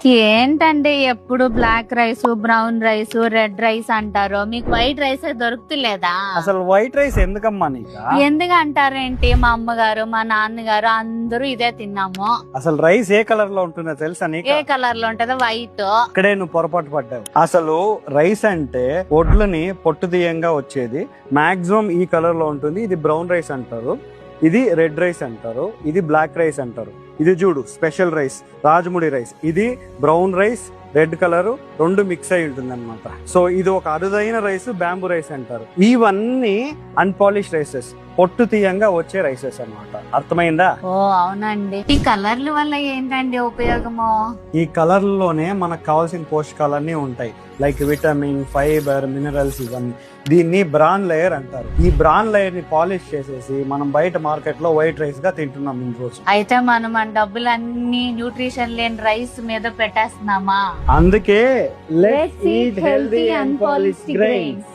ఏంటంటే ఎప్పుడు black rice, brown rice, red rice అంటారు. మీకు వైట్ రైస్ దొరుకుతలేదా? అసలు వైట్ రైస్ ఎందుకమ్మా నీకు? ఎందుకు అంటారేంటి? మా అమ్మగారు, మా నాన్నగారు అందరూ ఇదే తిన్నాము. అసలు రైస్ ఏ కలర్ లో ఉంటుందో తెలుసా నీకు? ఏ కలర్ లో ఉంటదో? వైట్. ఇక్కడే నువ్వు పొరపాటు పడ్డావు. అసలు రైస్ అంటే ఒడ్లని పొట్టు తీయంగా వచ్చేది మాక్సిమం ఈ కలర్ లో ఉంటుంది. ఇది బ్రౌన్ రైస్ అంటారు, ఇది రెడ్ రైస్ అంటారు, ఇది బ్లాక్ రైస్ అంటారు. ఇది చూడు స్పెషల్ రైస్, రాజముడి రైస్. ఇది బ్రౌన్ రైస్, రెడ్ కలర్ రెండు మిక్స్ అయి ఉంటుంది అనమాట. సో ఇది ఒక అరుదైన రైస్, బ్యాంబూ రైస్ అంటారు. ఇవన్నీ అన్పాలిష్ రైసెస్, పొట్టు తీయంగా వచ్చే రైసెస్ అన్నమాట. అర్థమైందా? ఓ అవునండి. ఈ కలర్ల వల్ల ఏంటండి ఉపయోగము? ఈ కలర్లోనే మనకు కావాల్సిన పోషకాలన్నీ ఉంటాయి, లైక్ విటమిన్, ఫైబర్, మినరల్స్. ఇవన్నీ దీన్ని బ్రాన్ లేయర్ అంటారు. ఈ బ్రాన్ లేయర్ ని పాలిష్ చేసేసి మనం బయట మార్కెట్ లో వైట్ రైస్ గా తింటున్నాం ఈ రోజు. అయితే మనం మన డబ్బులన్నీ న్యూట్రిషన్ లేని రైస్ మీద పెట్టేస్తున్నామా? అందుకే Let's eat healthy unpolished grains.